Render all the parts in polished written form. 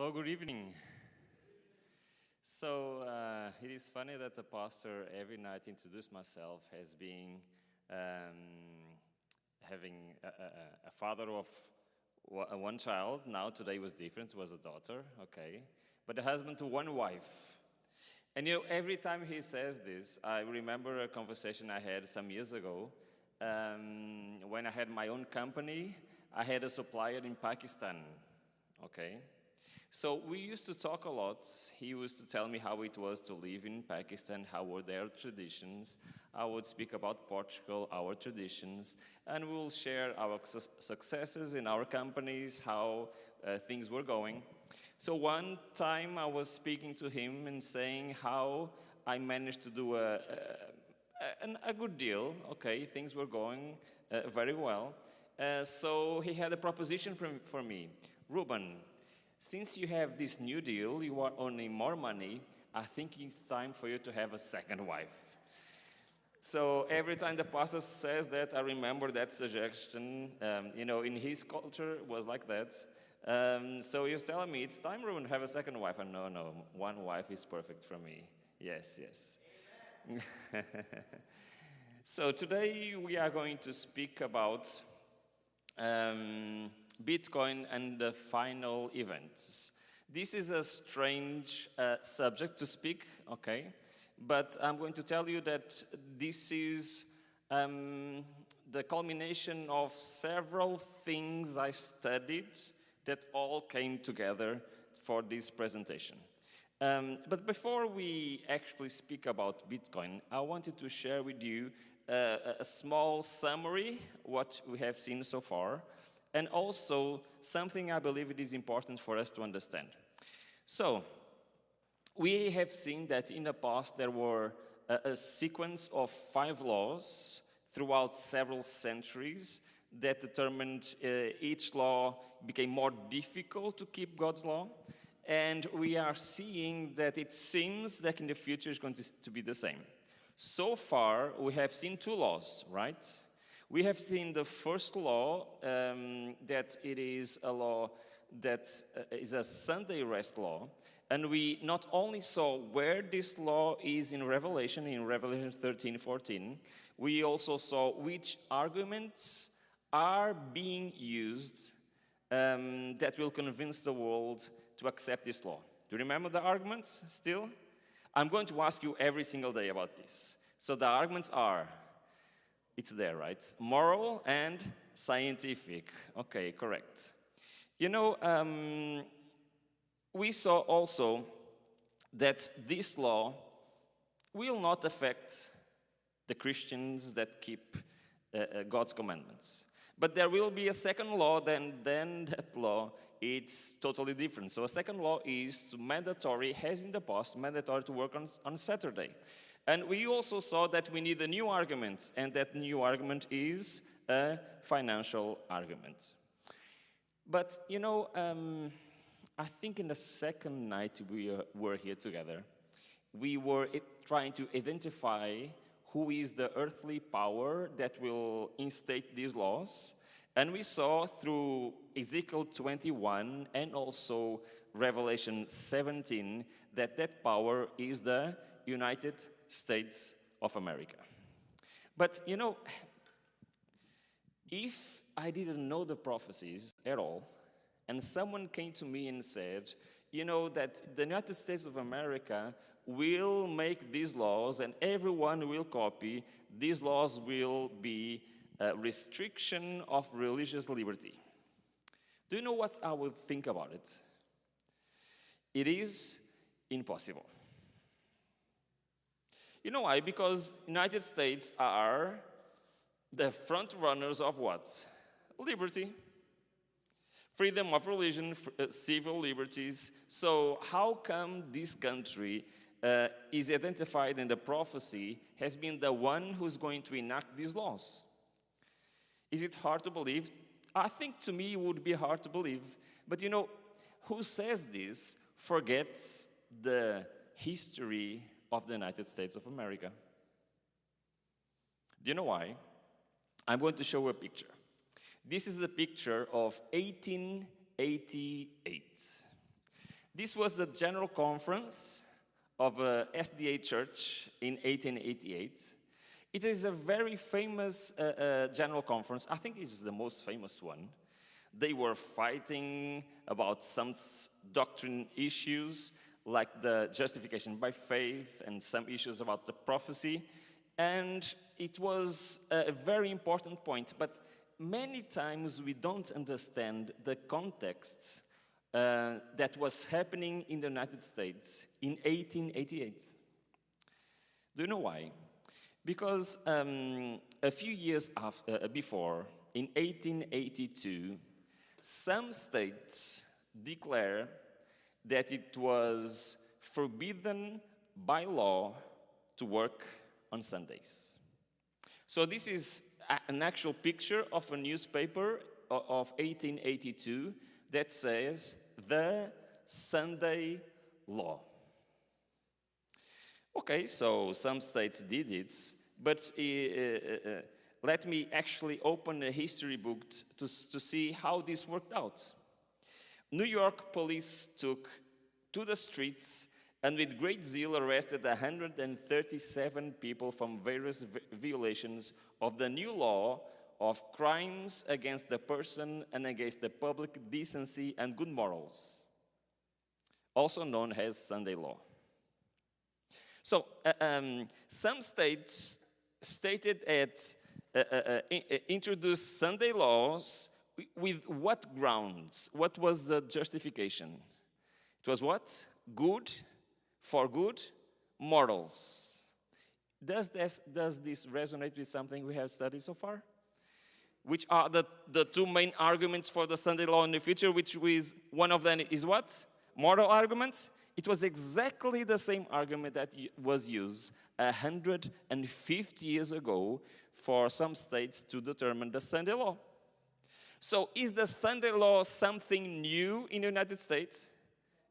Hello, good evening. So it is funny that the pastor every night introduce myself as being having a father of one child. Now today was different; it was a daughter. Okay, but a husband to one wife. And every time he says this, I remember a conversation I had some years ago when I had my own company. I had a supplier in Pakistan. Okay. So we used to talk a lot. He used to tell me how it was to live in Pakistan, how were their traditions. I would speak about Portugal, our traditions, and we will share our successes in our companies, how things were going. So one time I was speaking to him and saying how I managed to do a good deal. Okay, things were going very well. So he had a proposition for me. Ruben, since you have this new deal, you are earning more money, I think it's time for you to have a second wife. So every time the pastor says that, I remember that suggestion. In his culture, it was like that. So he was telling me, it's time, Ruben, to have a second wife. And no, one wife is perfect for me. Yes. So today we are going to speak about Bitcoin and the final events. This is a strange subject to speak, okay? But I'm going to tell you that this is the culmination of several things I studied that all came together for this presentation. But before we actually speak about Bitcoin, I wanted to share with you a small summary, what we have seen so far, and also something I believe it is important for us to understand. So, we have seen that in the past there were a sequence of 5 laws throughout several centuries that determined each law became more difficult to keep God's law. And we are seeing that it seems that in the future it's going to be the same. So far, we have seen 2 laws, right? We have seen the first law, that it is a law that is a Sunday rest law. And we not only saw where this law is in Revelation 13:14, we also saw which arguments are being used that will convince the world to accept this law. Do you remember the arguments still? I'm going to ask you every single day about this. So the arguments are, it's there, right? Moral and scientific. Okay, correct. We saw also that this law will not affect the Christians that keep God's commandments. But there will be a second law, then that law, it's totally different. So a second law is mandatory, as in the past, mandatory to work on Saturday. And we also saw that we need a new argument, and that new argument is a financial argument. But, I think in the second night we were here together, we were trying to identify who is the earthly power that will instate these laws. And we saw through Ezekiel 21 and also Revelation 17 that power is the United States of America. But, if I didn't know the prophecies at all, and someone came to me and said, that the United States of America will make these laws and everyone will copy, these laws will be a restriction of religious liberty. Do you know what I would think about it? It is impossible. You know why? Because United States are the front runners of what? Liberty. Freedom of religion, civil liberties. So how come this country is identified in the prophecy has been the one who's going to enact these laws? Is it hard to believe? I think to me it would be hard to believe. But who says this forgets the history of the United States of America. Do you know why? I'm going to show you a picture. This is a picture of 1888. This was the General Conference of SDA Church in 1888. It is a very famous General Conference. I think it's the most famous one. They were fighting about some doctrine issues, like the justification by faith and some issues about the prophecy. And it was a very important point. But many times we don't understand the context that was happening in the United States in 1888. Do you know why? Because a few years before, in 1882, some states declared that it was forbidden by law to work on Sundays. So this is an actual picture of a newspaper of 1882 that says, "The Sunday Law." Okay, so some states did it, but let me actually open a history book to see how this worked out. New York police took to the streets and with great zeal arrested 137 people from various violations of the new law of crimes against the person and against the public decency and good morals, also known as Sunday law. So some states stated it introduced Sunday laws with what grounds? What was the justification? It was what? Good, for good, morals. Does this resonate with something we have studied so far? Which are the two main arguments for the Sunday law in the future, which is, one of them is what? Moral arguments. It was exactly the same argument that was used 150 years ago for some states to determine the Sunday law. So is the Sunday law something new in the United States?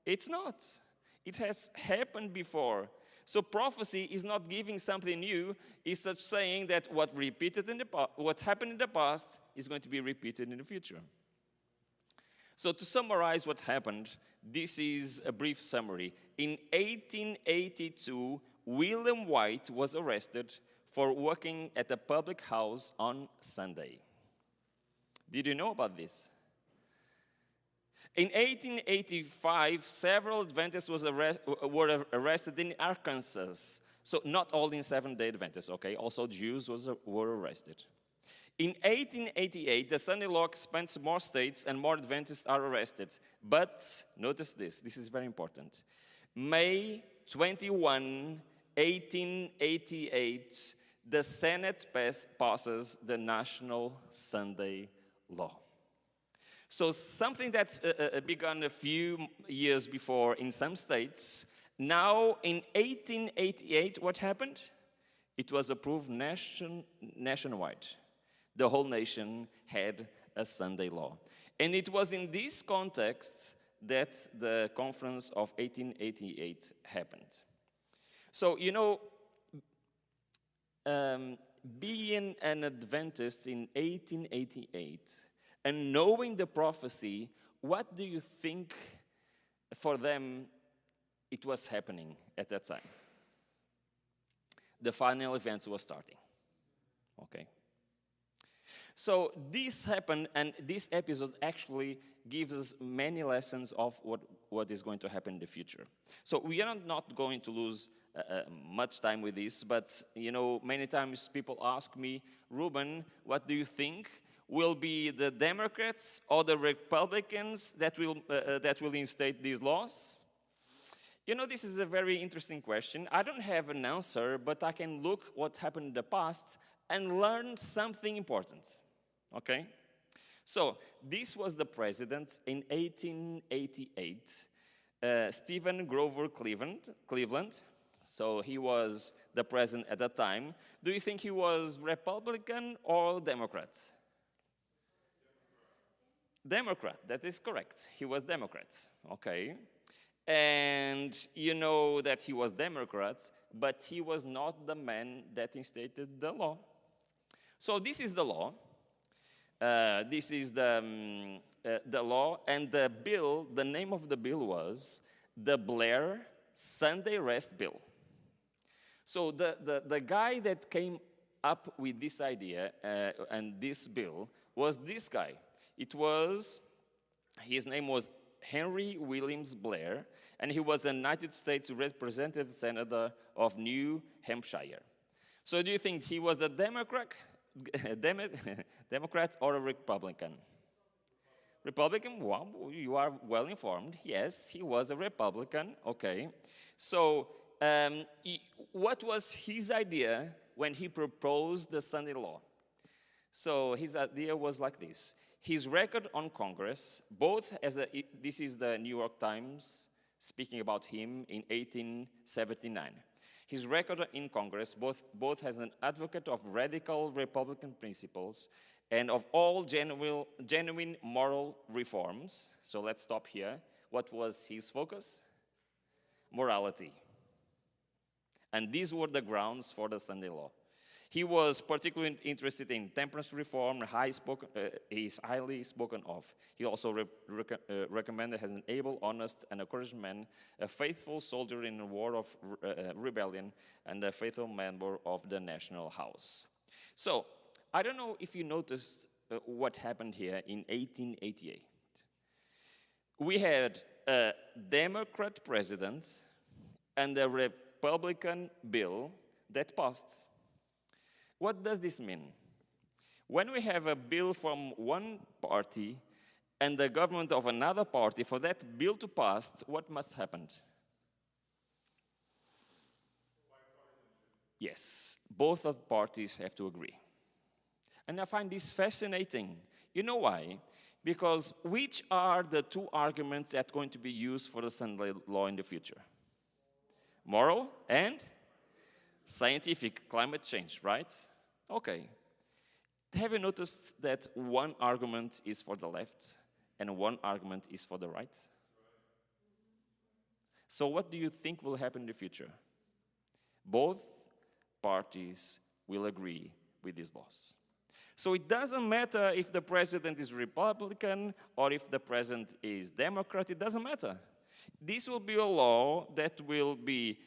It's not. It has happened before. So prophecy is not giving something new. It's such saying that what happened in the past is going to be repeated in the future. So to summarize what happened, this is a brief summary. In 1882, William White was arrested for working at a public house on Sunday. Did you know about this? In 1885, several Adventists were arrested in Arkansas. So not all in Seventh-day Adventists, okay? Also Jews were arrested. In 1888, the Sunday law expands more states and more Adventists are arrested. But, notice this is very important. May 21, 1888, the Senate passes the National Sunday Law. So something that began a few years before in some states, now in 1888, what happened? It was approved nationwide. The whole nation had a Sunday law. And it was in this context that the conference of 1888 happened. So, you know, being an Adventist in 1888 and knowing the prophecy, what do you think for them it was happening at that time? The final events were starting, okay? So this happened, and this episode actually gives us many lessons of what is going to happen in the future. So we are not going to lose much time with this, but you know, many times people ask me, Ruben, what do you think will be the Democrats or the Republicans that will instate these laws? You know, this is a very interesting question. I don't have an answer, but I can look what happened in the past and learn something important. Okay? So, this was the president in 1888, Stephen Grover Cleveland. So, he was the president at that time. Do you think he was Republican or Democrat? Democrat, that is correct. He was Democrat, okay? And you know that he was Democrat, but he was not the man that instated the law. So this is the law. This is the law, and the bill, the name of the bill was the Blair Sunday Rest Bill. So the guy that came up with this idea and this bill was this guy. His name was Henry Williams Blair, and he was a United States Representative Senator of New Hampshire. So do you think he was a Democrat or a Republican? Republican? Wow, you are well informed. Yes, he was a Republican. Okay. So what was his idea when he proposed the Sunday law? So his idea was like this. His record on Congress, this is the New York Times speaking about him in 1879. His record in Congress, both as an advocate of radical Republican principles and of all genuine moral reforms. So let's stop here. What was his focus? Morality. And these were the grounds for the Sunday law. He was particularly interested in temperance reform, he's highly spoken of. He also recommended as an able, honest, and encouraged man, a faithful soldier in a war of rebellion, and a faithful member of the National House. So, I don't know if you noticed what happened here in 1888. We had a Democrat president and a Republican bill that passed. What does this mean? When we have a bill from one party and the government of another party, for that bill to pass, what must happen? Yes, both of parties have to agree. And I find this fascinating. You know why? Because which are the two arguments that are going to be used for the Sunday law in the future? Moral and scientific, climate change, right? Okay. Have you noticed that one argument is for the left and one argument is for the right? So what do you think will happen in the future? Both parties will agree with these laws. So it doesn't matter if the president is Republican or if the president is Democrat, it doesn't matter. This will be a law that will be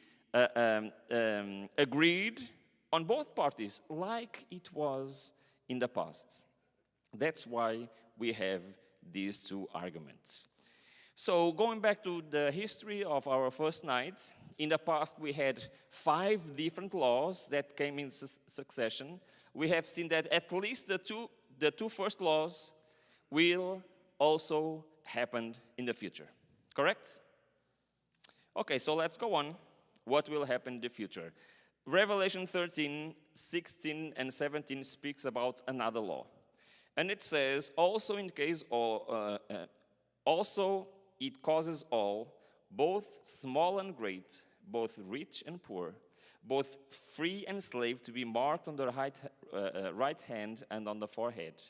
agreed on both parties, like it was in the past. That's why we have these two arguments. So going back to the history of our first night, in the past we had 5 different laws that came in succession. We have seen that at least the two first laws will also happen in the future. Correct? Okay, so let's go on. What will happen in the future? Revelation 13, 16, and 17 speaks about another law. And it says, also in case, also it causes all, both small and great, both rich and poor, both free and slave, to be marked on the right hand and on the forehead,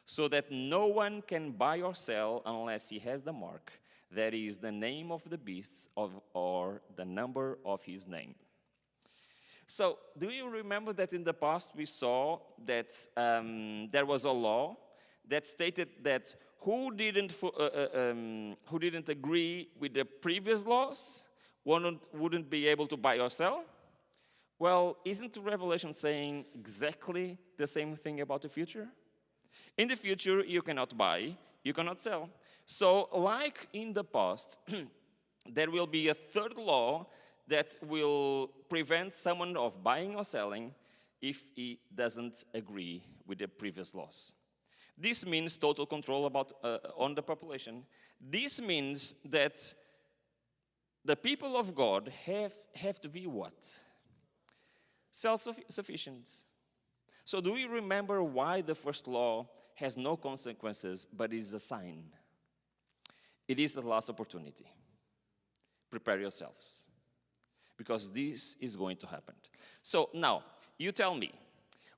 so that no one can buy or sell unless he has the mark, that is, the name of the beast or the number of his name. So, do you remember that in the past we saw that there was a law that stated that who didn't agree with the previous laws wouldn't be able to buy or sell? Well, isn't Revelation saying exactly the same thing about the future? In the future, you cannot buy, you cannot sell. So, like in the past, there will be a third law that will prevent someone of buying or selling if he doesn't agree with the previous laws. This means total control on the population. This means that the people of God have to be what? Self-sufficient. So do you remember why the first law has no consequences but is a sign? It is the last opportunity. Prepare yourselves, because this is going to happen. So now, you tell me,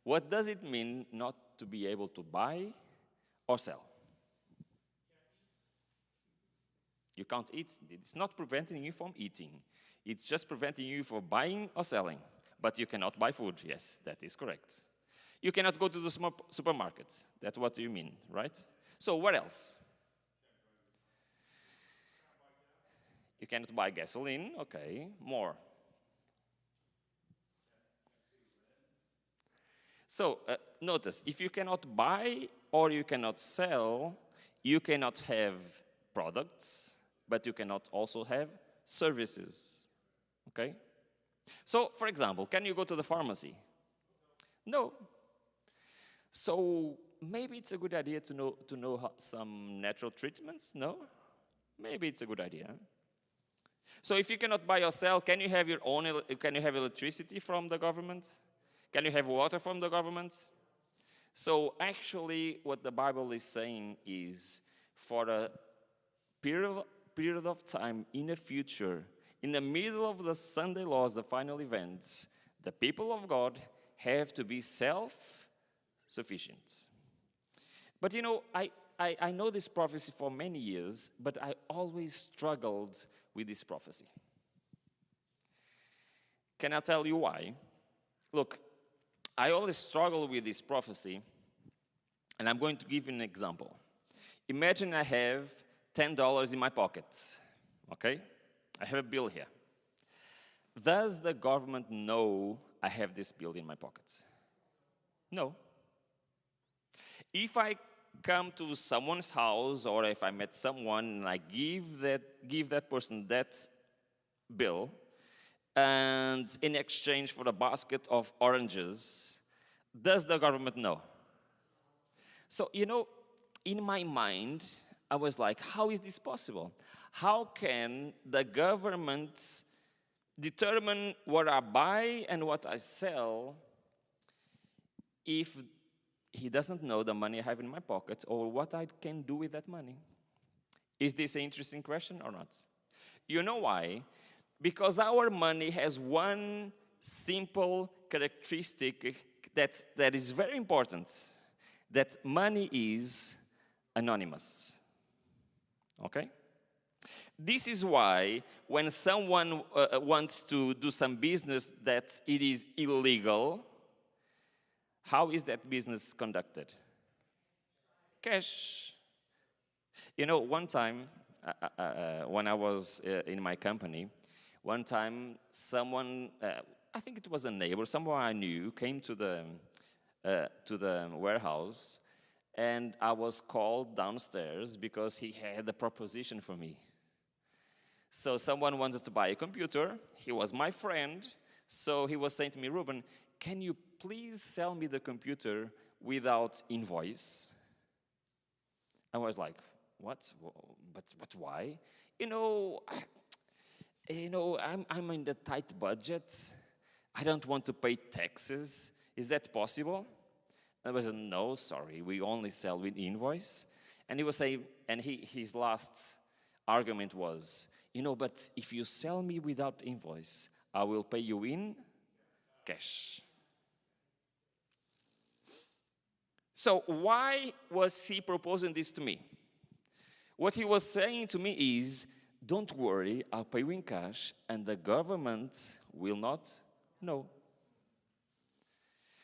what does it mean not to be able to buy or sell? You can't eat. It's not preventing you from eating. It's just preventing you from buying or selling. But you cannot buy food. Yes, that is correct. You cannot go to the supermarket. That's what you mean, right? So what else? You cannot buy gasoline, okay, more. So notice, if you cannot buy or you cannot sell, you cannot have products, but you cannot also have services, okay? So, for example, can you go to the pharmacy? No. So maybe it's a good idea to know some natural treatments, no? Maybe it's a good idea. So if you cannot buy or sell, can you have your own, can you have electricity from the government? Can you have water from the government? So actually what the Bible is saying is for a period of time in the future, in the middle of the Sunday laws, the final events, the people of God have to be self-sufficient. But you know, I know this prophecy for many years, but I always struggled with this prophecy. Can I tell you why? Look, I always struggle with this prophecy, and I'm going to give you an example. Imagine I have $10 in my pocket, okay? I have a bill here. Does the government know I have this bill in my pocket? No. If I come to someone's house or if I met someone and I give that person that bill, and in exchange for a basket of oranges, does the government know? So, you know, in my mind, I was like, how is this possible? How can the government determine what I buy and what I sell if he doesn't know the money I have in my pocket or what I can do with that money? Is this an interesting question or not? You know why? Because our money has one simple characteristic that is very important, that money is anonymous. Okay? This is why when someone wants to do some business that it is illegal, how is that business conducted? Cash. You know, one time, when I was in my company, one time someone, I think it was a neighbor, someone I knew, came to the warehouse, and I was called downstairs because he had a proposition for me. So someone wanted to buy a computer. He was my friend, so he was saying to me, Ruben, can you please sell me the computer without invoice? I was like, what? But why? I'm in the tight budget. I don't want to pay taxes. Is that possible? I was, no, sorry, we only sell with invoice. And he was saying, and his last argument was, but if you sell me without invoice, I will pay you in cash. So why was he proposing this to me? What he was saying to me is, don't worry, I'll pay you in cash, and the government will not know.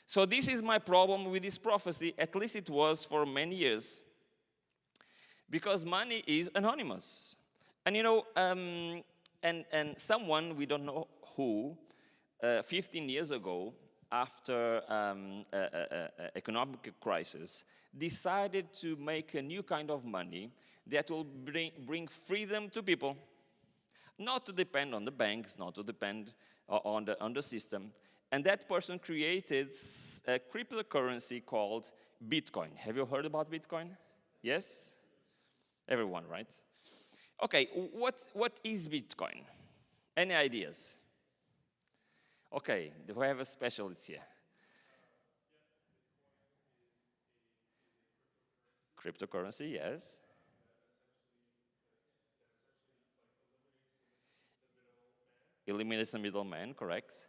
So this is my problem with this prophecy, at least it was for many years. Because money is anonymous. And and someone, we don't know who, 15 years ago, after economic crisis, decided to make a new kind of money that will bring freedom to people. Not to depend on the banks, not to depend on the system. And that person created a cryptocurrency called Bitcoin. Have you heard about Bitcoin? Yes? Everyone, right? Okay, what is Bitcoin? Any ideas? Okay, do I have a specialist here? Cryptocurrency, yes. Eliminates the middleman, correct?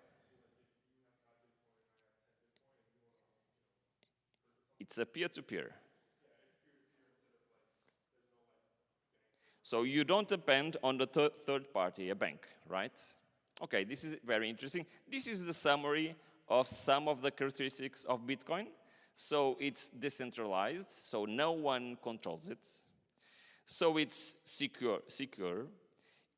It's a peer-to-peer. So you don't depend on the third party, a bank, right? Okay, this is very interesting. This is the summary of some of the characteristics of Bitcoin. So it's decentralized, so no one controls it. So it's secure.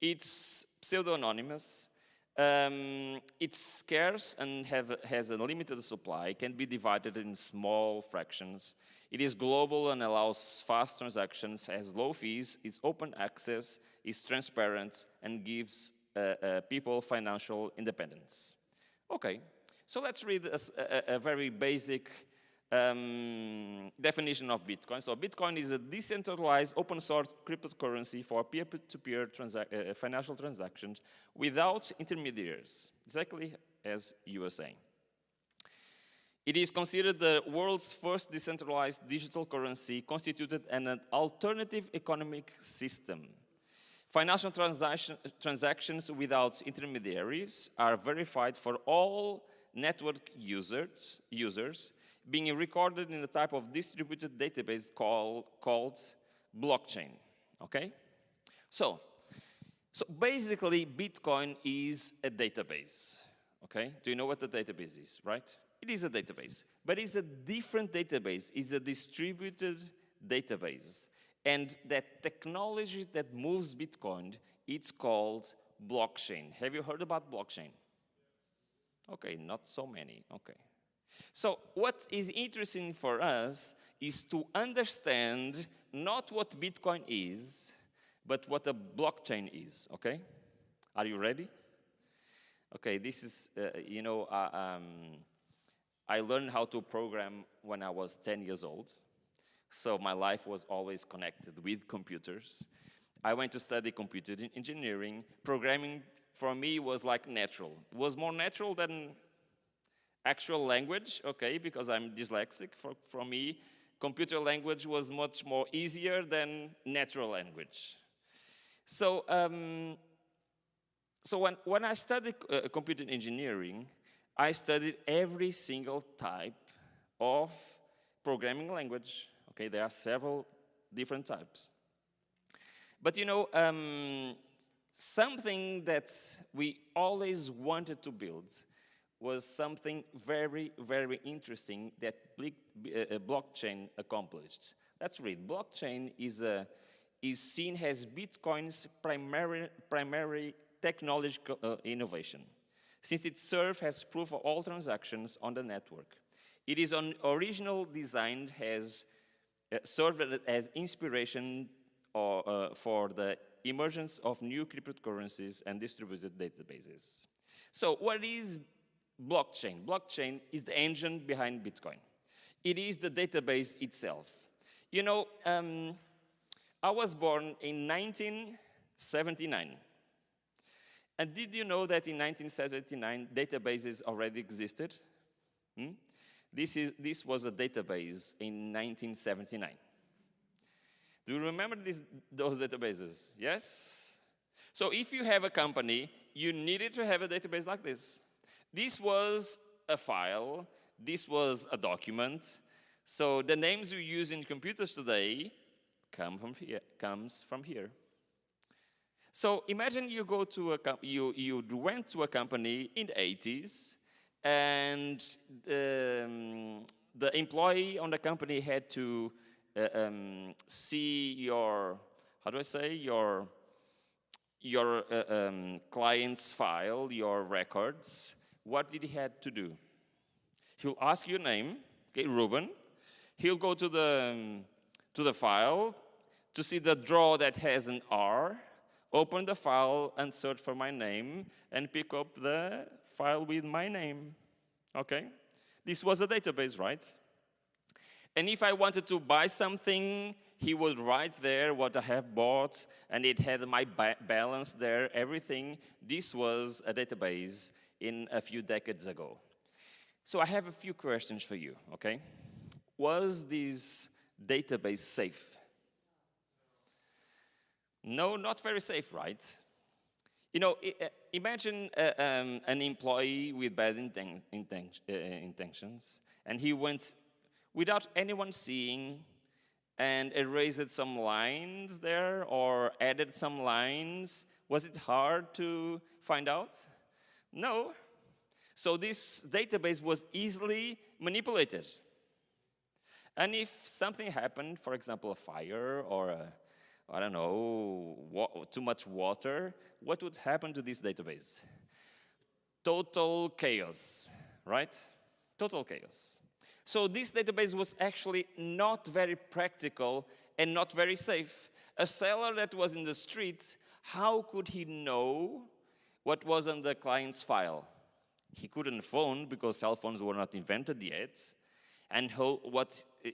It's pseudo-anonymous. It's scarce and has a limited supply, can be divided in small fractions. It is global and allows fast transactions, has low fees, is open access, is transparent, and gives people financial independence. Okay, so let's read a very basic definition of Bitcoin. So Bitcoin is a decentralized open source cryptocurrency for peer-to-peer financial transactions without intermediaries, exactly as you were saying. It is considered the world's first decentralized digital currency, constituted an alternative economic system. Financial transactions without intermediaries are verified for all network users, being recorded in a type of distributed database called blockchain, okay? So basically, Bitcoin is a database, okay? Do you know what a database is, right? It is a database, but it's a different database. It's a distributed database. And that technology that moves Bitcoin, it's called blockchain. Have you heard about blockchain? Okay, not so many, okay. So what is interesting for us is to understand not what Bitcoin is, but what a blockchain is, okay? Are you ready? Okay, this is, I learned how to program when I was 10 years old. So my life was always connected with computers. I went to study computer engineering. Programming for me was like natural. It was more natural than actual language, okay, because I'm dyslexic. For me, computer language was much more easier than natural language. So, when I studied computer engineering, I studied every single type of programming language. Okay, there are several different types. But something that we always wanted to build was something very, very interesting that blockchain accomplished. Let's read. Blockchain is seen as Bitcoin's primary technological innovation, since it serves as proof of all transactions on the network. It is original designed as served as inspiration for the emergence of new cryptocurrencies and distributed databases. So what is blockchain? Blockchain is the engine behind Bitcoin. It is the database itself. I was born in 1979. And did you know that in 1979, databases already existed? This was a database in 1979. Do you remember those databases? Yes? So if you have a company, you needed to have a database like this. This was a file. This was a document. So the names you use in computers today comes from here. So imagine you go to you went to a company in the 80s, and the employee on the company had to see your, how do I say, your client's file, your records. What did he have to do? He'll ask your name, okay, Ruben. He'll go to the file to see the drawer that has an R, open the file and search for my name and pick up the file with my name, okay? This was a database, right? And if I wanted to buy something, he would write there what I have bought, and it had my balance there, everything. This was a database in a few decades ago. So I have a few questions for you, okay? Was this database safe? No, not very safe, right? Imagine an employee with bad intentions, and he went without anyone seeing and erased some lines there or added some lines. Was it hard to find out? No. So this database was easily manipulated. And if something happened, for example, a fire or I don't know, too much water, what would happen to this database? Total chaos, right? Total chaos. So this database was actually not very practical and not very safe. A seller that was in the street, how could he know what was on the client's file? He couldn't phone because cell phones were not invented yet. And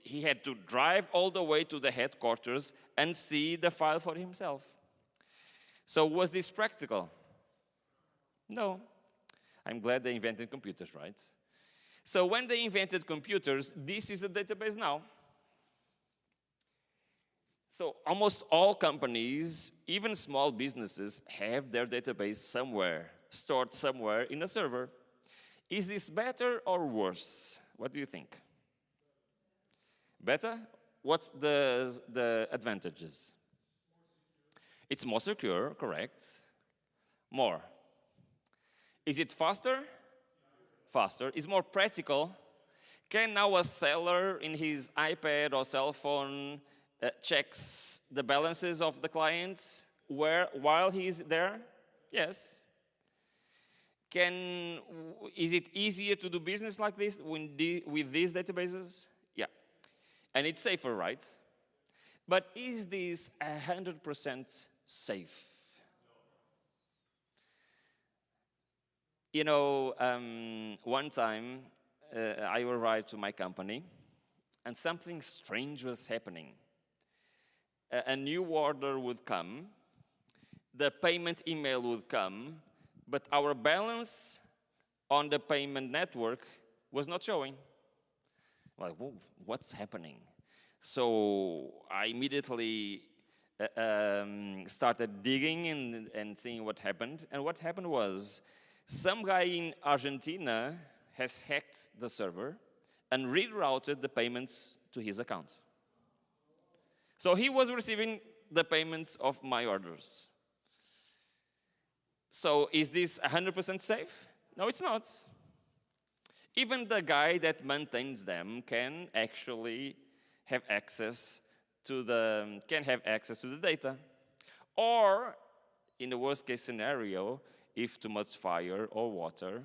he had to drive all the way to the headquarters and see the file for himself. So was this practical? No. I'm glad they invented computers, right? So when they invented computers, this is a database now. So almost all companies, even small businesses, have their database somewhere, stored somewhere in a server. Is this better or worse? What do you think? Better? What's the advantages? It's more secure, correct. More. Is it faster? Faster. Is more practical. Can now a seller in his iPad or cell phone checks the balances of the clients while he's there? Yes. Is it easier to do business like this with these databases? Yeah. And it's safer, right? But is this 100% safe? You know, one time I arrived to my company and something strange was happening. A new order would come, the payment email would come, but our balance on the payment network was not showing. Like, whoa, what's happening? So I immediately started digging and seeing what happened. And what happened was, some guy in Argentina has hacked the server and rerouted the payments to his account. So he was receiving the payments of my orders. So is this 100% safe? No, it's not. Even the guy that maintains them can actually have access to the data. Or, in the worst case scenario, if too much fire or water,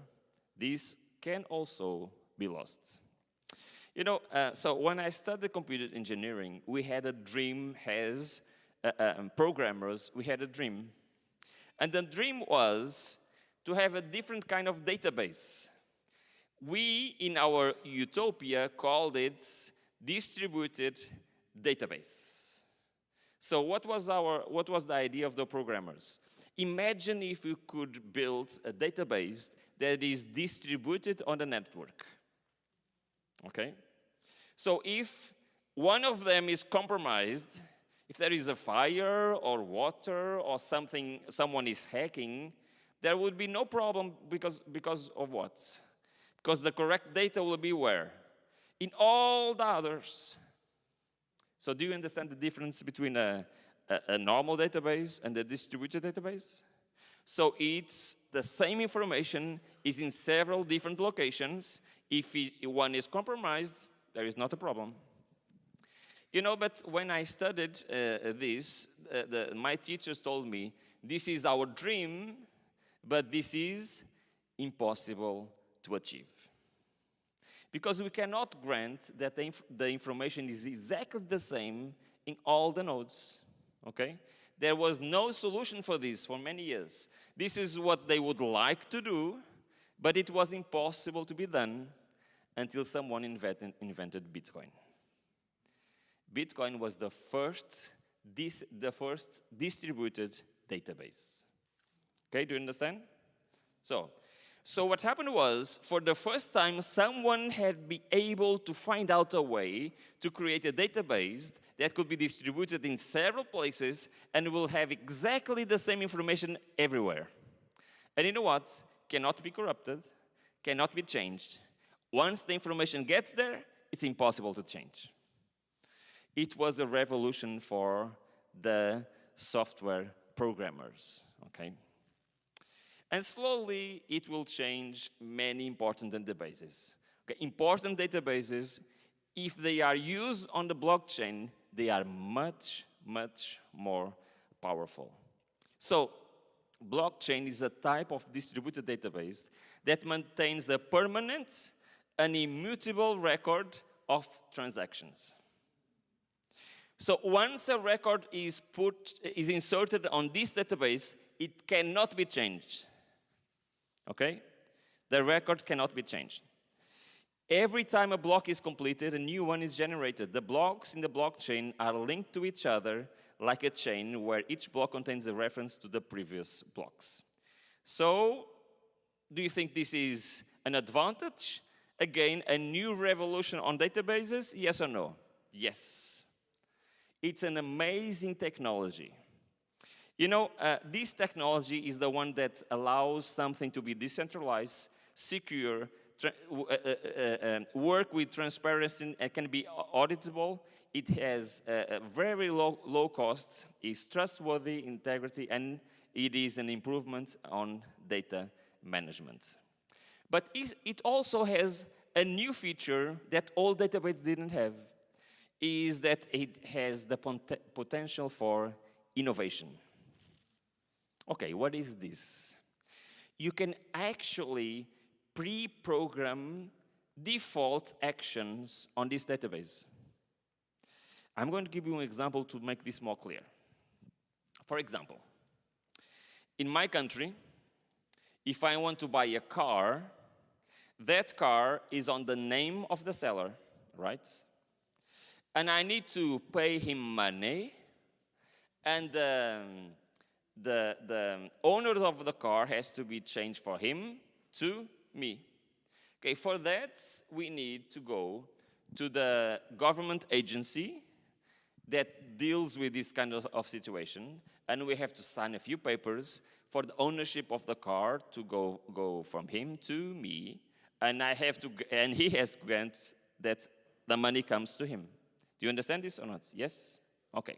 these can also be lost. You know, so when I studied computer engineering, we had a dream as programmers, we had a dream. And the dream was to have a different kind of database. We, in our utopia, called it distributed database. So what was the idea of the programmers? Imagine if you could build a database that is distributed on the network. Okay? So if one of them is compromised, if there is a fire or water or someone is hacking, there would be no problem because of what? Because the correct data will be where? In all the others. So do you understand the difference between a normal database and a distributed database? So it's the same information is in several different locations. If one is compromised, there is not a problem. You know, but when I studied this, my teachers told me, this is our dream, but this is impossible to achieve. Because we cannot grant that the information is exactly the same in all the nodes, okay? There was no solution for this for many years. This is what they would like to do, but it was impossible to be done until someone invented Bitcoin. Bitcoin was the first distributed database. Okay, do you understand? So what happened was, for the first time, someone had been able to find out a way to create a database that could be distributed in several places and will have exactly the same information everywhere. And you know what? Cannot be corrupted, cannot be changed. Once the information gets there, it's impossible to change. It was a revolution for the software programmers, okay? And slowly, it will change many important databases. Okay, important databases, if they are used on the blockchain, they are much much more powerful. So, blockchain is a type of distributed database that maintains a permanent and immutable record of transactions. So once a record is inserted on this database, it cannot be changed. Okay? The record cannot be changed. Every time a block is completed, a new one is generated. The blocks in the blockchain are linked to each other like a chain where each block contains a reference to the previous blocks. So, do you think this is an advantage? Again, a new revolution on databases? Yes or no? Yes. It's an amazing technology. You know, this technology is the one that allows something to be decentralized, secure, work with transparency, and can be auditable. It has very low costs, is trustworthy, integrity, and it is an improvement on data management. But it also has a new feature that all databases didn't have, is that it has the potential for innovation. Okay, what is this? You can actually pre-program default actions on this database. I'm going to give you an example to make this more clear. For example, in my country, if I want to buy a car, that car is on the name of the seller, right? And I need to pay him money, and the owner of the car has to be changed for him to me. Okay, for that, we need to go to the government agency that deals with this kind of situation, and we have to sign a few papers for the ownership of the car to go from him to me, and he has to grant that the money comes to him. Do you understand this or not? Yes? Okay.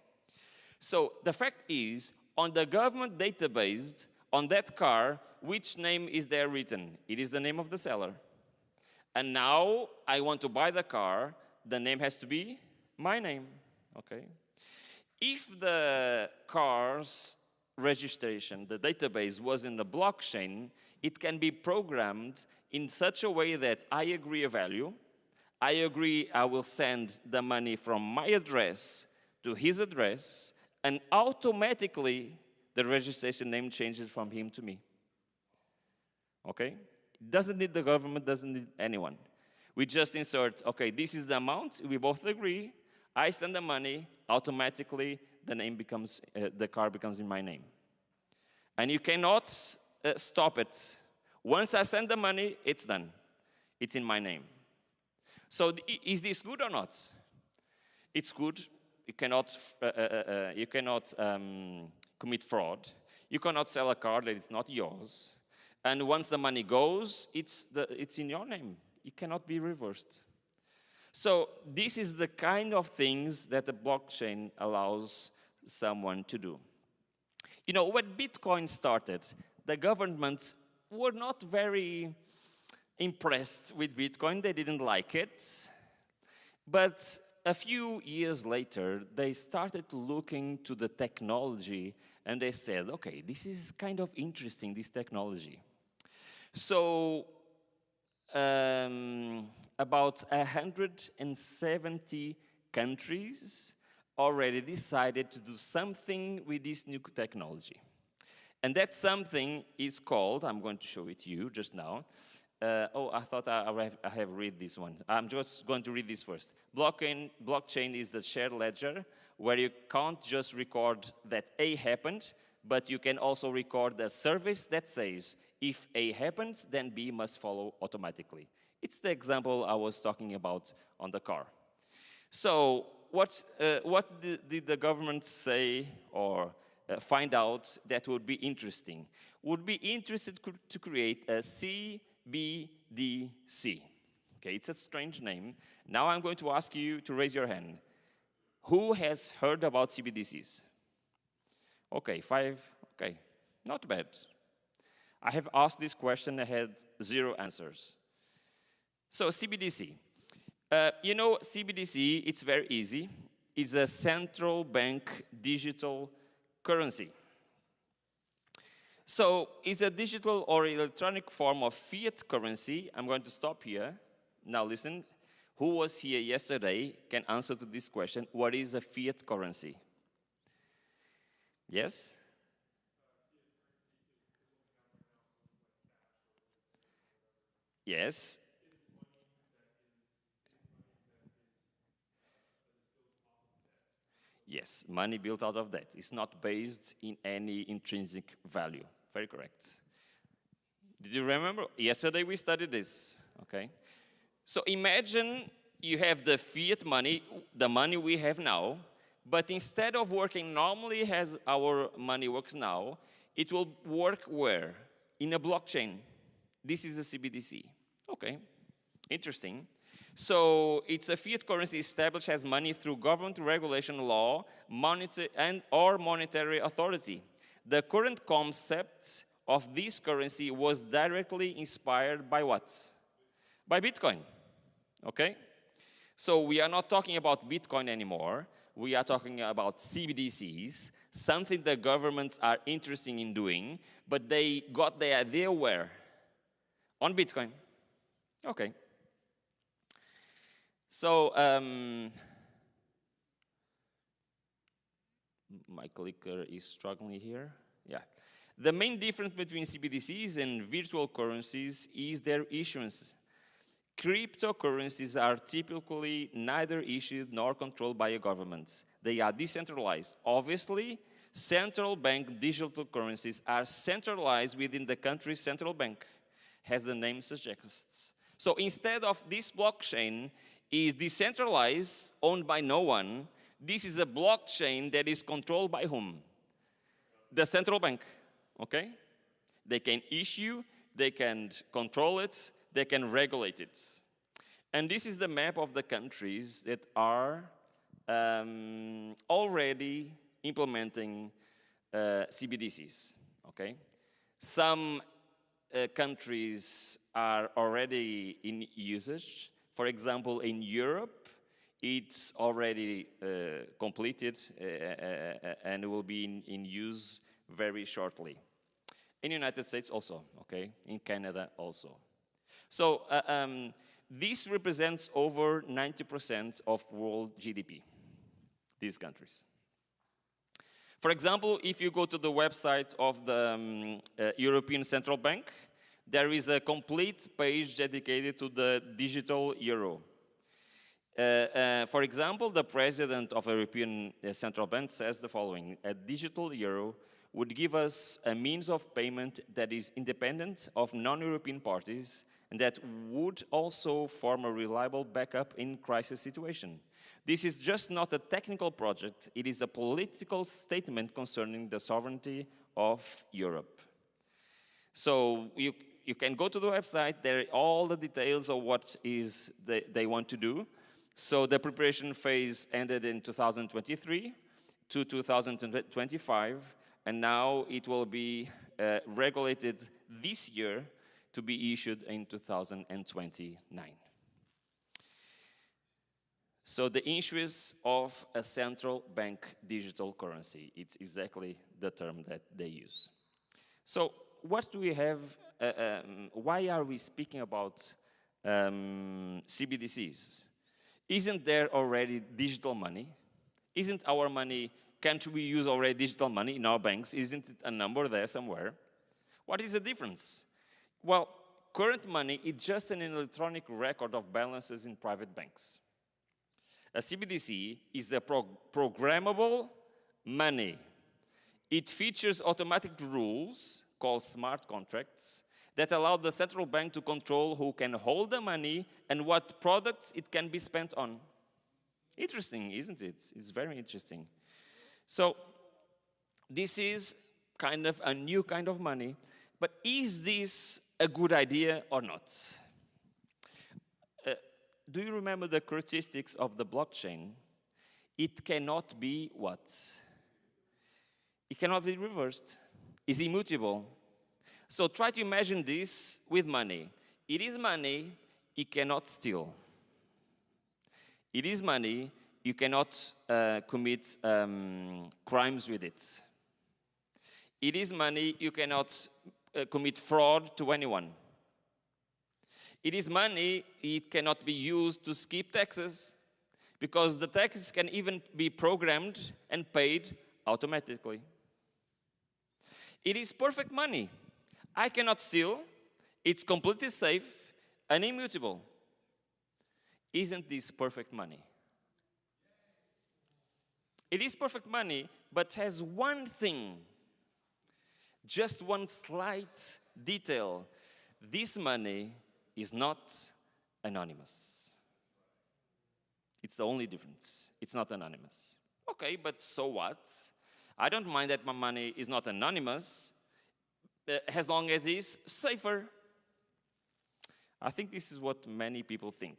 So the fact is, on the government database, on that car, which name is there written? It is the name of the seller. And now I want to buy the car, the name has to be my name. Okay? If the car's registration, the database, was in the blockchain, it can be programmed in such a way that I agree a value, I agree I will send the money from my address to his address, and automatically the registration name changes from him to me. Okay? Doesn't need the government, doesn't need anyone. We just insert, okay, this is the amount, we both agree, I send the money, automatically the car becomes in my name. And you cannot stop it. Once I send the money, it's done. It's in my name. So is this good or not? It's good. You cannot commit fraud. You cannot sell a car that is not yours. And once the money goes, it's in your name. It cannot be reversed. So this is the kind of things that the blockchain allows someone to do. You know, when Bitcoin started, the governments were not very impressed with Bitcoin. They didn't like it. But a few years later, they started looking to the technology, and they said, okay, this is kind of interesting, this technology. So about 170 countries already decided to do something with this new technology. And that something is called, I'm going to show it to you just now. I thought I have read this one. I'm just going to read this first. Blockchain is the shared ledger where you can't just record that A happened, but you can also record the service that says, if A happens, then B must follow automatically. It's the example I was talking about on the car. So what did the government say or find out that would be interesting? Would be interested to create a CBDC. Okay, it's a strange name. Now I'm going to ask you to raise your hand. Who has heard about CBDCs? Okay, 5. Okay, not bad. I have asked this question, I had 0 answers. So CBDC. You know, CBDC, it's very easy. is a central bank digital currency. So it's a digital or electronic form of fiat currency. I'm going to stop here. Now listen, who was here yesterday can answer to this question. What is a fiat currency? Yes? Yes. Yes, money built out of debt. It's not based in any intrinsic value. Very correct. Did you remember? Yesterday we studied this, okay? So imagine you have the fiat money, the money we have now, but instead of working normally as our money works now, it will work where? In a blockchain. This is a CBDC. Okay, interesting. So it's a fiat currency established as money through government regulation, law, or monetary authority. The current concept of this currency was directly inspired by what? By Bitcoin, okay? So we are not talking about Bitcoin anymore. We are talking about CBDCs, something the governments are interested in doing, but they got the idea where? On Bitcoin. Okay. So, my clicker is struggling here. Yeah. The main difference between CBDCs and virtual currencies is their issuance. Cryptocurrencies are typically neither issued nor controlled by a government. They are decentralized. Obviously, central bank digital currencies are centralized within the country's central bank, as the name suggests. So instead of this blockchain is decentralized, owned by no one, this is a blockchain that is controlled by whom? The central bank, okay? They can issue, they can control it, they can regulate it. And this is the map of the countries that are already implementing CBDCs, okay? Some countries are already in usage. For example, in Europe, it's already completed and will be in use very shortly. In the United States also, okay? In Canada also. So this represents over 90% of world GDP, these countries. For example, if you go to the website of the European Central Bank, there is a complete page dedicated to the digital euro. For example, the president of the European Central Bank says the following: a digital euro would give us a means of payment that is independent of non-European parties and that would also form a reliable backup in crisis situation. This is just not a technical project, it is a political statement concerning the sovereignty of Europe. So you can go to the website, there are all the details of what they want to do. So the preparation phase ended in 2023 to 2025, and now it will be regulated this year to be issued in 2029. So the issuance of a central bank digital currency, it's exactly the term that they use. So what do we have, why are we speaking about CBDCs? Isn't there already digital money? Isn't our money, can't we use already digital money in our banks? Isn't it a number there somewhere? What is the difference? Well, current money is just an electronic record of balances in private banks. A CBDC is a programmable money. It features automatic rules called smart contracts that allow the central bank to control who can hold the money and what products it can be spent on. Interesting, isn't it? It's very interesting. So this is kind of a new kind of money, but is this a good idea or not? Do you remember the characteristics of the blockchain? It cannot be what? It cannot be reversed. It's immutable. So try to imagine this with money. It is money, it cannot steal. It is money, you cannot commit crimes with it. It is money, you cannot commit fraud to anyone. It is money, it cannot be used to skip taxes, because the taxes can even be programmed and paid automatically. It is perfect money. I cannot steal. It's completely safe and immutable. Isn't this perfect money? It is perfect money, but has one thing, just one slight detail. This money is not anonymous. It's the only difference. It's not anonymous. Okay, but so what? I don't mind that my money is not anonymous, as long as it's safer. I think this is what many people think.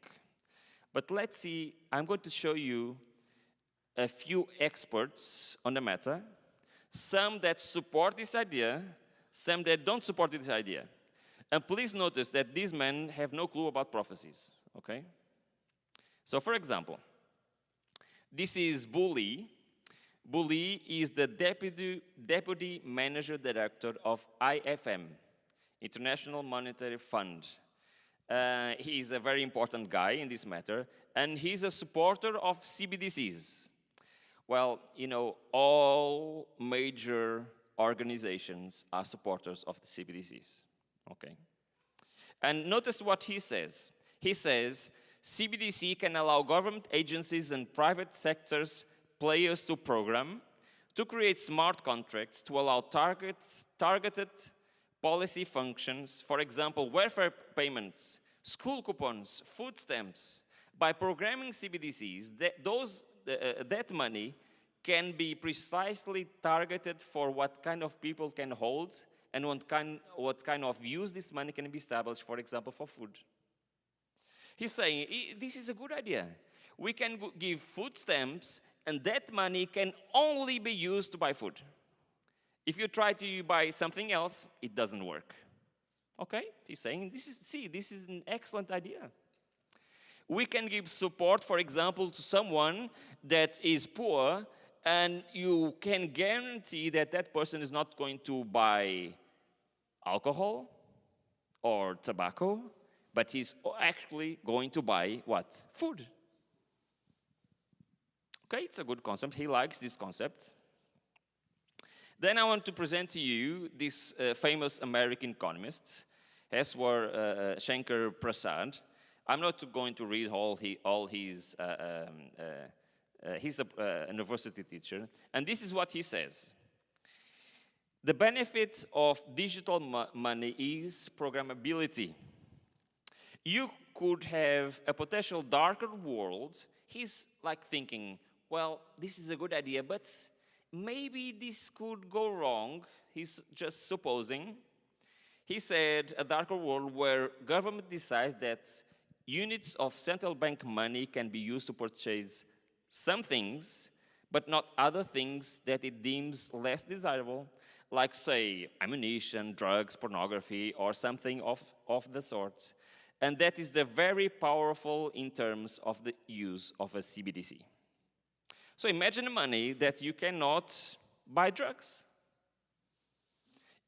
But let's see, I'm going to show you a few experts on the matter, some that support this idea, some that don't support this idea. And please notice that these men have no clue about prophecies, okay? So for example, this is Bully. Bully is the deputy manager director of IFM, International Monetary Fund. He's a very important guy in this matter, and he's a supporter of CBDCs. Well, you know, all major organizations are supporters of the CBDCs, okay? And notice what he says. He says, CBDC can allow government agencies and private sectors players to program, to create smart contracts, to allow targeted policy functions, for example, welfare payments, school coupons, food stamps. By programming CBDCs, that money can be precisely targeted for what kind of people can hold and what kind of use this money can be established, for example, for food. He's saying, this is a good idea. We can give food stamps, and that money can only be used to buy food. If you try to buy something else, it doesn't work. Okay? He's saying, this is an excellent idea. We can give support, for example, to someone that is poor, and you can guarantee that that person is not going to buy alcohol or tobacco, but he's actually going to buy what? Food. Okay, it's a good concept. He likes this concept. Then I want to present to you this famous American economist, Eswar Shankar Prasad. I'm not going to read he's a university teacher. And this is what he says. The benefit of digital money is programmability. You could have a potential darker world. He's like thinking, well, this is a good idea, but maybe this could go wrong. He's just supposing. He said a darker world where government decides that units of central bank money can be used to purchase some things, but not other things that it deems less desirable, like, say, ammunition, drugs, pornography, or something of the sort. And that is the very powerful in terms of the use of a CBDC. So imagine money that you cannot buy drugs.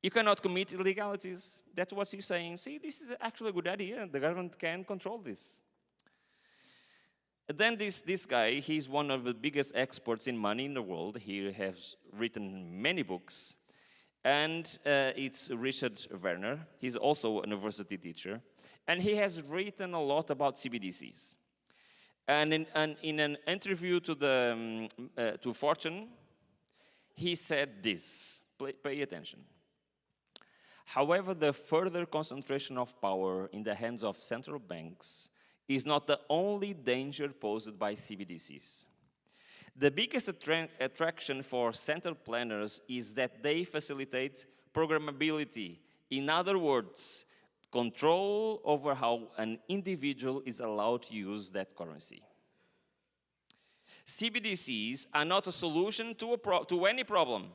You cannot commit illegalities. That's what he's saying. See, this is actually a good idea. The government can control this. And then this guy, he's one of the biggest experts in money in the world. He has written many books. And it's Richard Werner. He's also a university teacher. And he has written a lot about CBDCs. And in an interview to Fortune, he said this. Pay attention. However, the further concentration of power in the hands of central banks is not the only danger posed by CBDCs. The biggest attraction for central planners is that they facilitate programmability. In other words, control over how an individual is allowed to use that currency. CBDCs are not a solution to any problem,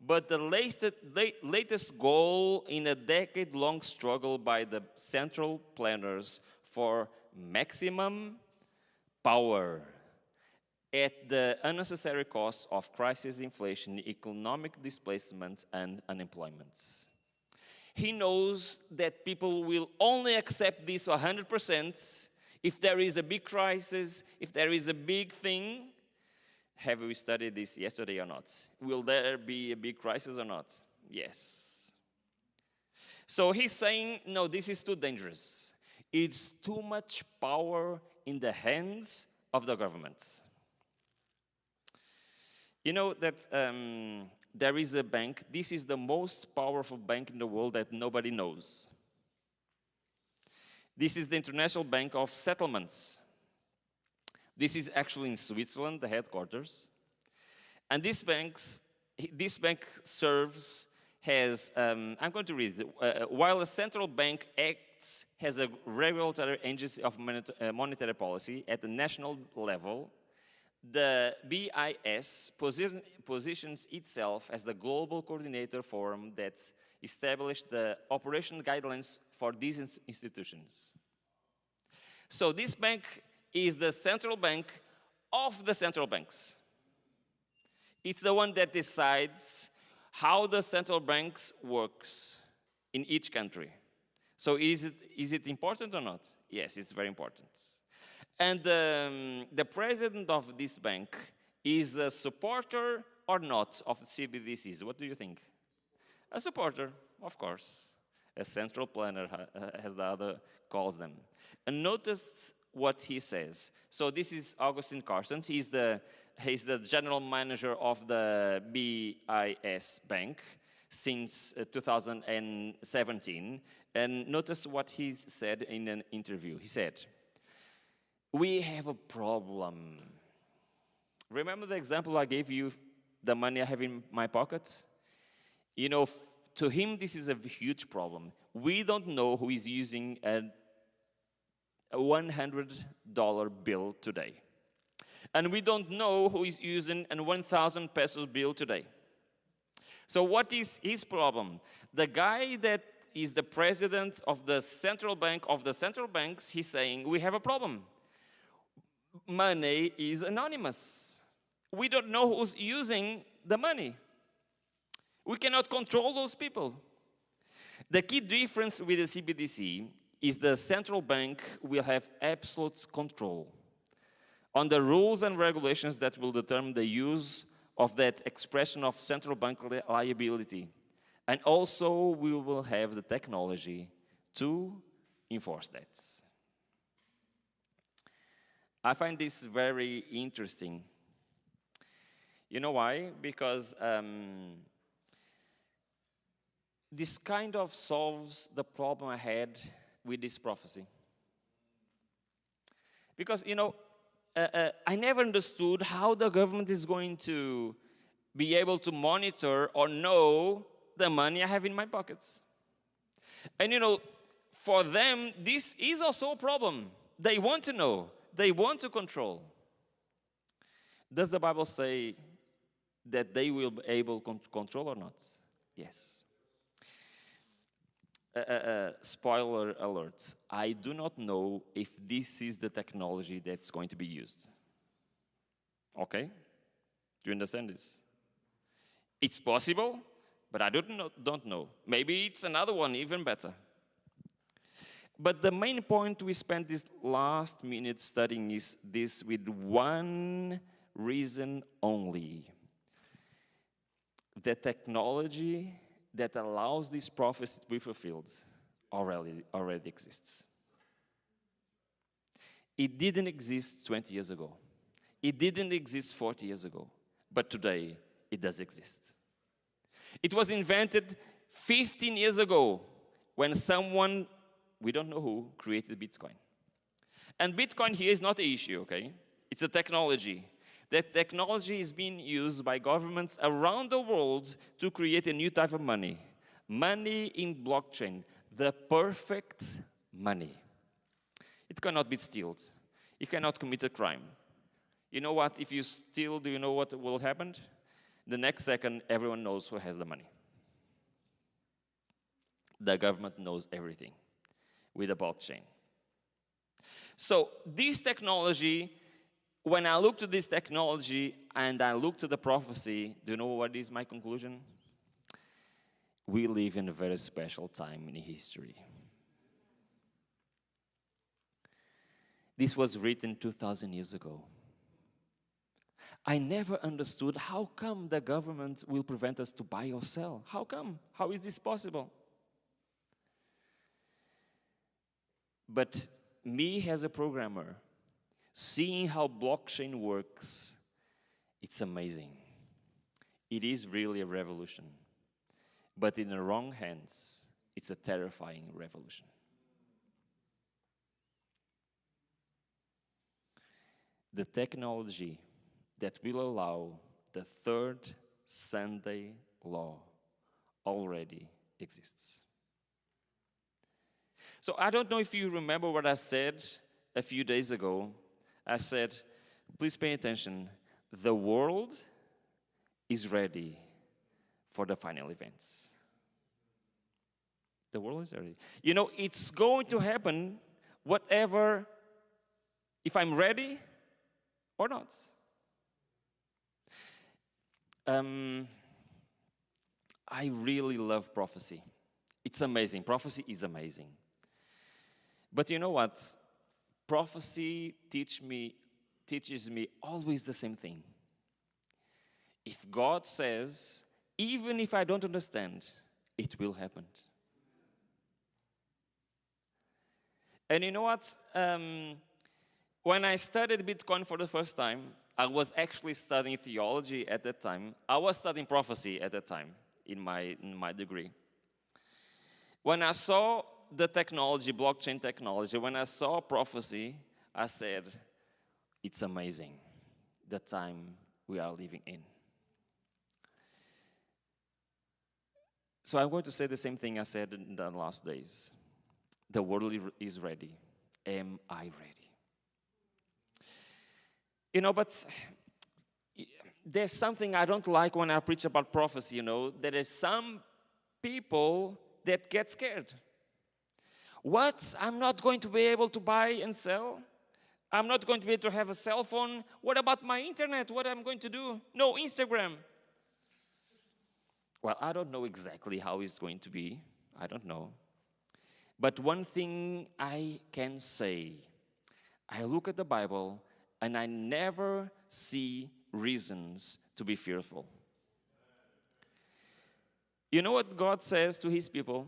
but the latest goal in a decade-long struggle by the central planners for maximum power. at the unnecessary cost of crisis, inflation, economic displacement, and unemployment. He knows that people will only accept this 100% if there is a big crisis, if there is a big thing. Have we studied this yesterday or not? Will there be a big crisis or not? Yes. So he's saying, no, this is too dangerous. It's too much power in the hands of the government. You know that there is a bank, this is the most powerful bank in the world that nobody knows. This is the International Bank of Settlements. This is actually in Switzerland, the headquarters. And this bank serves as, I'm going to read it, while a central bank acts as a regulatory agency of monetary policy at the national level, the BIS positions itself as the global coordinator forum that established the operational guidelines for these institutions. So this bank is the central bank of the central banks. It's the one that decides how the central banks works in each country. So is it important or not? Yes, it's very important. And the president of this bank is a supporter or not of the CBDCs. What do you think? A supporter, of course. A central planner, as the other calls them. And notice what he says. So this is Augustin Carstens. He's the general manager of the BIS Bank since 2017. And notice what he said in an interview. He said, "We have a problem." Remember the example I gave you, the money I have in my pockets? You know, to him, this is a huge problem. We don't know who is using a $100 bill today. And we don't know who is using a 1,000 pesos bill today. So what is his problem? The guy that is the president of the central bank of the central banks, he's saying, we have a problem. Money is anonymous. We don't know who's using the money. We cannot control those people. The key difference with the CBDC is the central bank will have absolute control on the rules and regulations that will determine the use of that expression of central bank liability. And also, we will have the technology to enforce that. I find this very interesting. You know why? Because this kind of solves the problem I had with this prophecy. Because, you know, I never understood how the government is going to be able to monitor or know the money I have in my pockets. And, you know, for them, this is also a problem. They want to know. They want to control. Does the Bible say that they will be able to control or not? Yes. Spoiler alert, I do not know if this is the technology that's going to be used. Okay? Do you understand this? It's possible, but I don't know. Maybe it's another one, even better. But the main point we spent this last minute studying is this with one reason only. The technology that allows this prophecy to be fulfilled already exists. It didn't exist 20 years ago. It didn't exist 40 years ago. But today, it does exist. It was invented 15 years ago when someone, we don't know who, created Bitcoin. And Bitcoin here is not the issue, okay? It's a technology. That technology is being used by governments around the world to create a new type of money. Money in blockchain, the perfect money. It cannot be stolen. You cannot commit a crime. You know what? If you steal, do you know what will happen? The next second, everyone knows who has the money. The government knows everything with a blockchain. So this technology when I look to this technology and I look to the prophecy, do you know what is my conclusion? We live in a very special time in history. This was written 2,000 years ago. I never understood how come the government will prevent us to buy or sell. How come? How is this possible? But me as a programmer, seeing how blockchain works, it's amazing. It is really a revolution. But in the wrong hands, it's a terrifying revolution. The technology that will allow the third Sunday law already exists. So I don't know if you remember what I said a few days ago. I said, please pay attention. The world is ready for the final events. The world is ready. You know, it's going to happen whatever, if I'm ready or not. I really love prophecy. It's amazing. Prophecy is amazing. But you know what? Prophecy teaches me always the same thing. If God says, even if I don't understand, it will happen. And you know what? When I studied Bitcoin for the first time, I was actually studying theology at that time. I was studying prophecy at that time in my degree. When I saw the technology, blockchain technology, when I saw prophecy, I said, it's amazing the time we are living in. So I'm going to say the same thing I said in the last days. The world is ready. Am I ready? You know, but there's something I don't like when I preach about prophecy, you know. There are some people that get scared. What? I'm not going to be able to buy and sell? I'm not going to be able to have a cell phone? What about my internet? What am I going to do? No, Instagram. Well, I don't know exactly how it's going to be. I don't know. But one thing I can say, I look at the Bible and I never see reasons to be fearful. You know what God says to his people?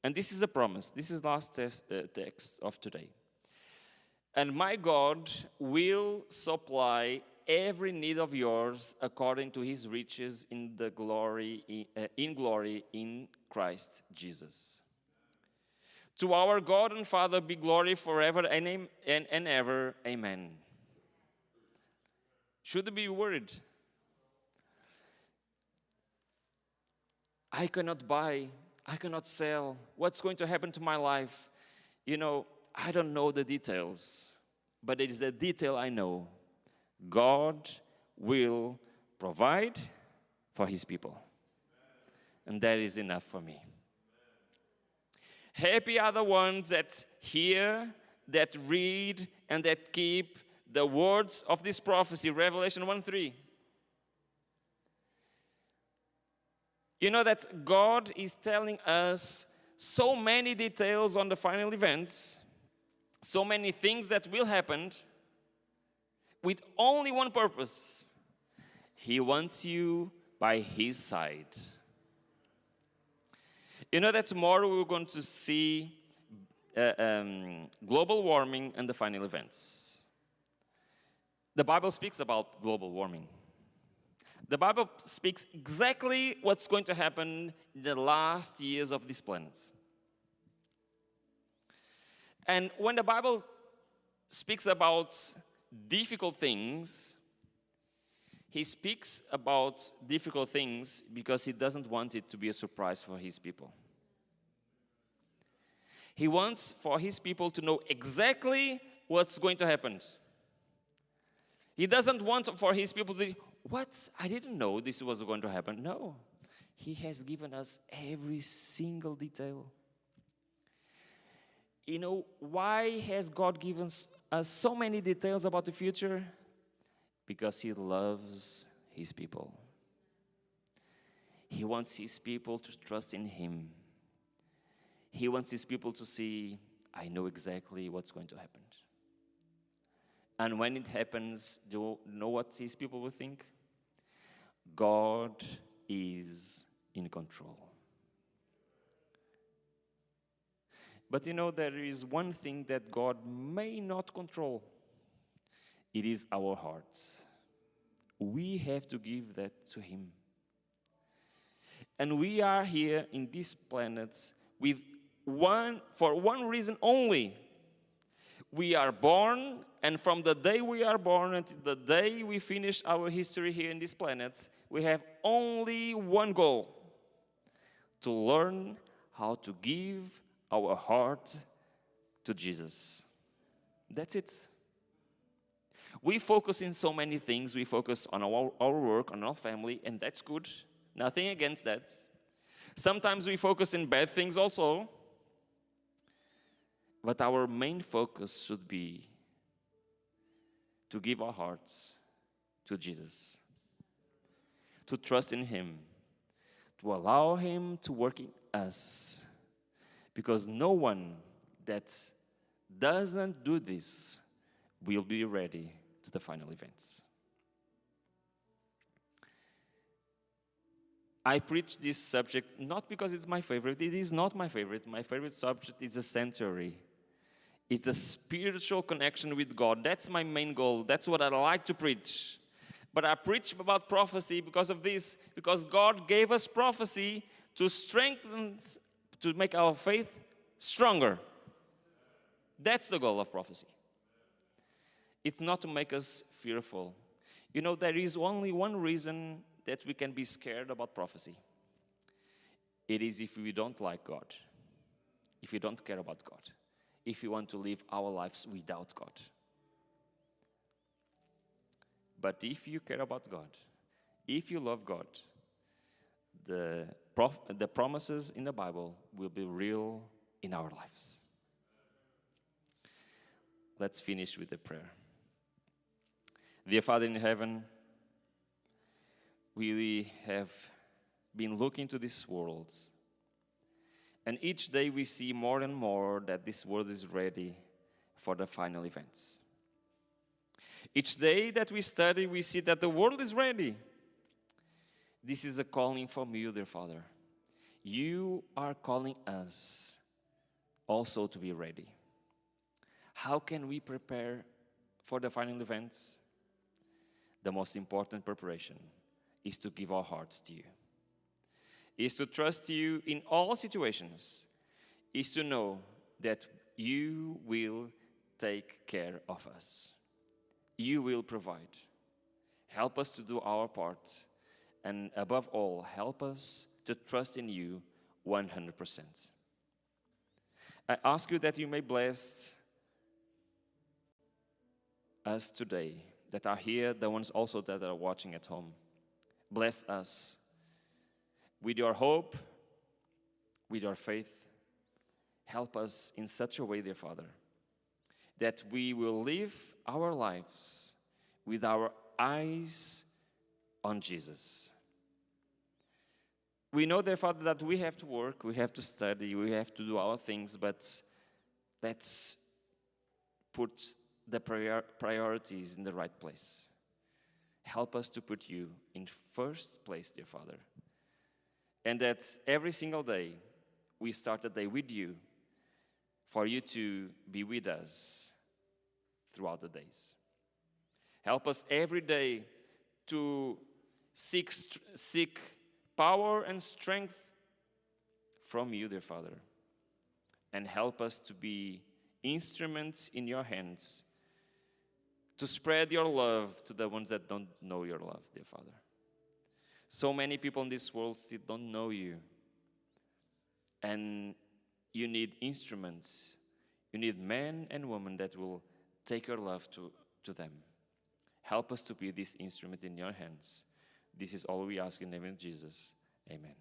And this is a promise. This is the last text of today. And my God will supply every need of yours according to his riches in glory in Christ Jesus. To our God and Father be glory forever and ever. Amen. Should be worried. I cannot buy. I cannot sell. What's going to happen to my life? You know, I don't know the details, but it is a detail I know. God will provide for his people. And that is enough for me. Happy are the ones that hear, that read, and that keep the words of this prophecy, Revelation 1:3. You know that God is telling us so many details on the final events, so many things that will happen, with only one purpose. He wants you by his side. You know that tomorrow we're going to see global warming and the final events. The Bible speaks about global warming. The Bible speaks exactly what's going to happen in the last years of this planet. And when the Bible speaks about difficult things, he speaks about difficult things because he doesn't want it to be a surprise for his people. He wants for his people to know exactly what's going to happen. He doesn't want for his people to say, what? I didn't know this was going to happen. No. He has given us every single detail. You know, why has God given us so many details about the future? because he loves his people. He wants his people to trust in him. He wants his people to see, I know exactly what's going to happen. And when it happens, do you know what his people will think? God is in control. But you know, there is one thing that God may not control. It is our hearts. We have to give that to him. And we are here in this planet for one reason only. We are born, and from the day we are born until the day we finish our history here in this planet, we have only one goal: to learn how to give our heart to Jesus. That's it. We focus in so many things. We focus on our work, on our family, and that's good. Nothing against that. Sometimes we focus in bad things also. But our main focus should be to give our hearts to Jesus, to trust in him, to allow him to work in us. Because no one that doesn't do this will be ready to the final events. I preach this subject not because it's my favorite. It is not my favorite. My favorite subject is the sanctuary. It's a spiritual connection with God. That's my main goal. That's what I like to preach. But I preach about prophecy because of this, because God gave us prophecy to strengthen, to make our faith stronger. That's the goal of prophecy. It's not to make us fearful. You know, there is only one reason that we can be scared about prophecy. It is if we don't like God, if we don't care about God, if we want to live our lives without God. But if you care about God, if you love God, the promises in the Bible will be real in our lives. Let's finish with a prayer. Dear Father in heaven, we have been looking to this world, and each day we see more and more that this world is ready for the final events. Each day that we study, we see that the world is ready. This is a calling from you, dear Father. You are calling us also to be ready. How can we prepare for the final events? The most important preparation is to give our hearts to you, is to trust you in all situations, is to know that you will take care of us. You will provide. Help us to do our part, and above all, help us to trust in you 100%. I ask you that you may bless us today that are here, the ones also that are watching at home. Bless us with your hope, with your faith. Help us in such a way, dear Father, that we will live our lives with our eyes on Jesus. We know, dear Father, that we have to work, we have to study, we have to do our things, but let's put the priorities in the right place. Help us to put you in first place, dear Father. And that every single day, we start the day with you, for you to be with us throughout the days. Help us every day to seek power and strength from you, dear Father. And help us to be instruments in your hands to spread your love to the ones that don't know your love, dear Father. So many people in this world still don't know you. And you need instruments. You need men and women that will take your love to them. Help us to be this instrument in your hands. This is all we ask in the name of Jesus. Amen.